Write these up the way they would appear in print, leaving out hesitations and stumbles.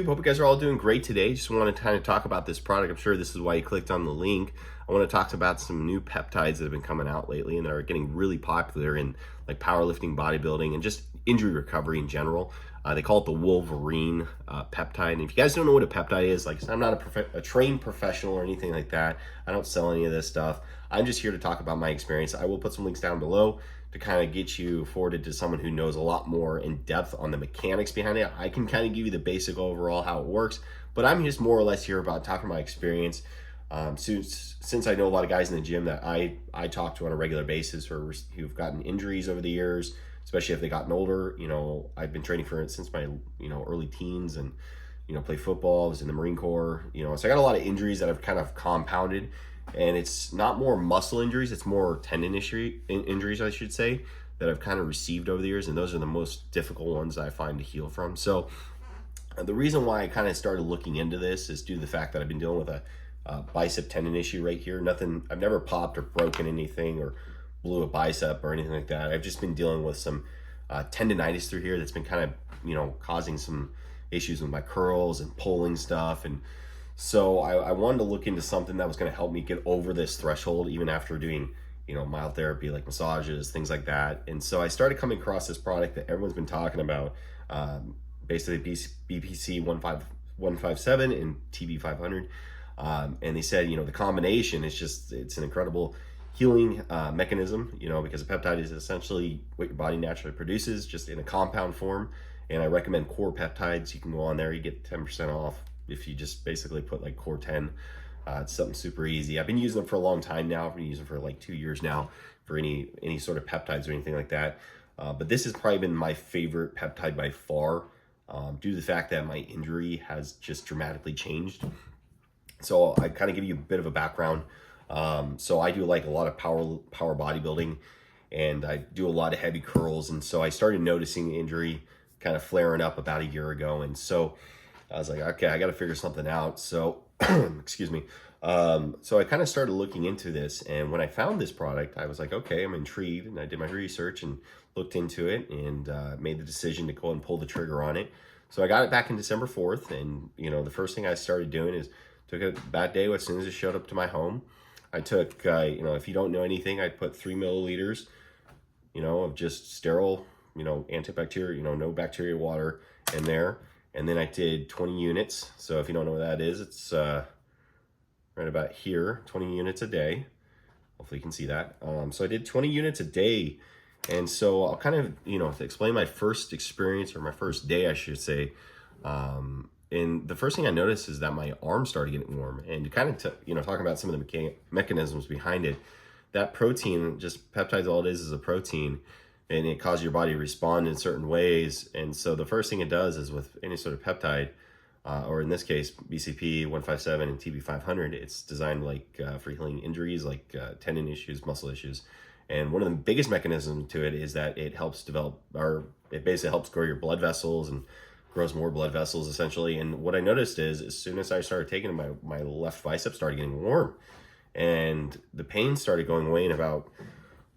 YouTube? Hope you guys are all doing great today. Just want to kind of talk about this product. I'm sure this is why you clicked on the link. I want to talk about some new peptides that have been coming out lately and that are getting really popular in like powerlifting, bodybuilding, and just injury recovery in general. They call it the WOLVERINE peptide. And if you guys don't know what a peptide is, like I'm not a trained professional or anything like that. I don't sell any of this stuff. I'm just here to talk about my experience. I will put some links down below to kind of get you forwarded to someone who knows a lot more in depth on the mechanics behind it. I can kind of give you the basic overall how it works, but I'm just more or less here about talking my experience. Since I know a lot of guys in the gym that I talk to on a regular basis who've gotten injuries over the years, especially if they've gotten older. You know, I've been training for it since my early teens, and played football. I was in the Marine Corps. So I got a lot of injuries that have kind of compounded. And it's not more muscle injuries, it's more tendon injuries, I should say, that I've kind of received over the years. And those are the most difficult ones I find to heal from. So the reason why I kind of started looking into this is due to the fact that I've been dealing with a bicep tendon issue right here. I've never popped or broken anything or blew a bicep or anything like that. I've just been dealing with some tendonitis through here that's been kind of, causing some issues with my curls and pulling stuff. And so I wanted to look into something that was going to help me get over this threshold, even after doing, mild therapy like massages, things like that. And so I started coming across this product that everyone's been talking about, basically BPC-157 and TB-500. And they said, the combination is it's an incredible healing mechanism, because a peptide is essentially what your body naturally produces, just in a compound form. And I recommend core peptides. You can go on there, you get 10% off if you just basically put like core 10. It's something super easy. I've been using them for a long time now. I've been using them for like 2 years now for any sort of peptides or anything like that. But this has probably been my favorite peptide by far, due to the fact that my injury has just dramatically changed. So I kind of give you a bit of a background. So I do like a lot of power bodybuilding, and I do a lot of heavy curls. And so I started noticing injury kind of flaring up about a year ago. And so I was like, okay, I got to figure something out. So, excuse me. So I kind of started looking into this. And when I found this product, I was like, okay, I'm intrigued. And I did my research and looked into it and made the decision to go and pull the trigger on it. So I got it back in December 4th. And, the first thing I started doing is took it that day as soon as it showed up to my home. I took, if you don't know anything, I put 3 milliliters, of just sterile, antibacterial, no bacteria water in there. And then I did 20 units. So if you don't know what that is, it's right about here, 20 units a day. Hopefully you can see that. So I did 20 units a day. And so I'll kind of, to explain my first experience, or my first day, I should say. And the first thing I noticed is that my arm started getting warm. And kind of, talking about some of the mechanisms behind it, that protein, just peptides, all it is a protein. And it causes your body to respond in certain ways. And so the first thing it does is with any sort of peptide, or in this case, BPC-157 and TB-500, it's designed for healing injuries like tendon issues, muscle issues. And one of the biggest mechanisms to it is that it helps it basically helps grow your blood vessels and grows more blood vessels essentially. And what I noticed is as soon as I started taking it, my left bicep started getting warm, and the pain started going away in about,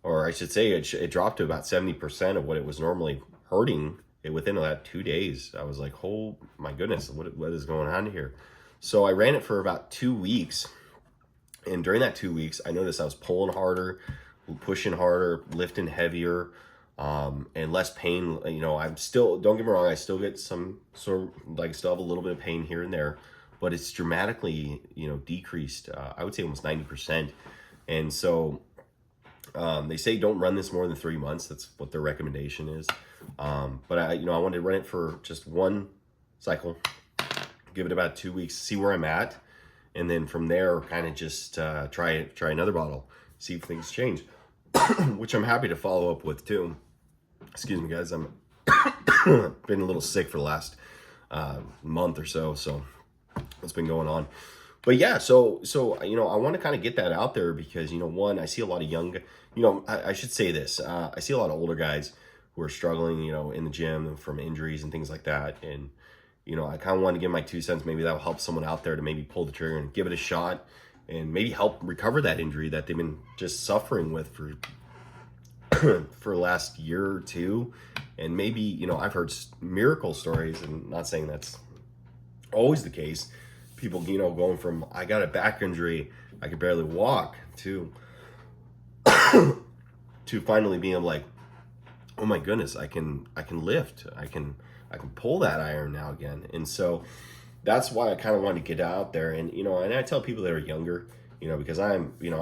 or I should say it dropped to about 70% of what it was normally hurting within about 2 days. I was like, oh my goodness, what is going on here? So I ran it for about 2 weeks. And during that 2 weeks, I noticed I was pulling harder, pushing harder, lifting heavier, and less pain. I'm still, don't get me wrong, I still get some sort of, still have a little bit of pain here and there, but it's dramatically, decreased. I would say almost 90%. And so, they say don't run this more than 3 months. That's what their recommendation is. But I wanted to run it for just one cycle, give it about 2 weeks, see where I'm at. And then from there, kind of just try another bottle, see if things change, which I'm happy to follow up with too. Excuse me, guys. I'm been a little sick for the last month or so. So what's been going on? But yeah, so I want to kind of get that out there because, one, I see a lot of young, I should say this. I see a lot of older guys who are struggling, in the gym from injuries and things like that. And, I kind of want to give my 2 cents. Maybe that'll help someone out there to maybe pull the trigger and give it a shot and maybe help recover that injury that they've been just suffering with for the last year or two. And maybe, I've heard miracle stories, and not saying that's always the case. People, you know, going from I got a back injury, I could barely walk, to to finally being like, oh my goodness, I can lift, I can pull that iron now again. And so that's why I kind of want to get out there. And you know, and I tell people that are younger, you know, because I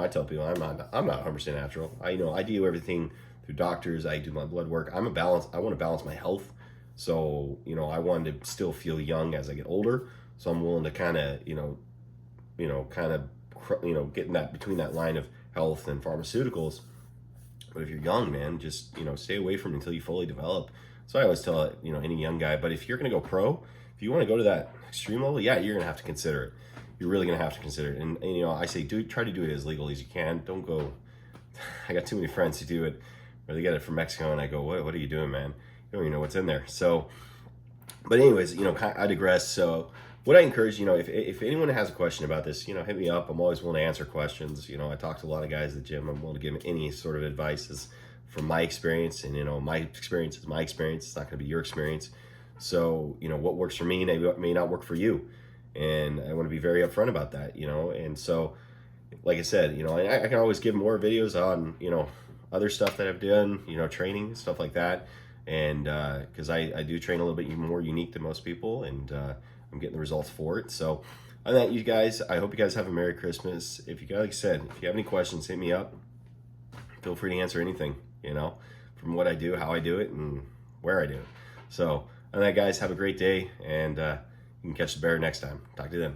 tell people I'm not 100% natural. I do everything through doctors. I do my blood work. I want to balance my health. So, you know, I want to still feel young as I get older. So I'm willing to kind of, get in that between that line of health and pharmaceuticals. But if you're young, man, just, you know, stay away from it until you fully develop. So I always tell, you know, any young guy, but if you're going to go pro, if you want to go to that extreme level, yeah, you're going to have to consider it. You're really going to have to consider it. And you know, I say, try to do it as legal as you can. Don't go, I got too many friends who do it, where they get it from Mexico, and I go, what are you doing, man? You don't even know what's in there. So, but anyways, you know, I digress. So what I encourage, you know, if anyone has a question about this, you know, hit me up. I'm always willing to answer questions. You know, I talk to a lot of guys at the gym. I'm willing to give them any sort of advice from my experience. And, you know, my experience is my experience. It's not going to be your experience. So, you know, what works for me may not work for you. And I want to be very upfront about that, you know. And so, like I said, you know, I can always give more videos on, you know, other stuff that I've done, you know, training, stuff like that. And because I do train a little bit more unique than most people, and I'm getting the results for it. So on that, you guys, I hope you guys have a Merry Christmas. If you guys, like I said, if you have any questions, hit me up. Feel free to answer anything, you know, from what I do, how I do it, and where I do it. So on that, guys, have a great day, and you can catch the bear next time. Talk to you then.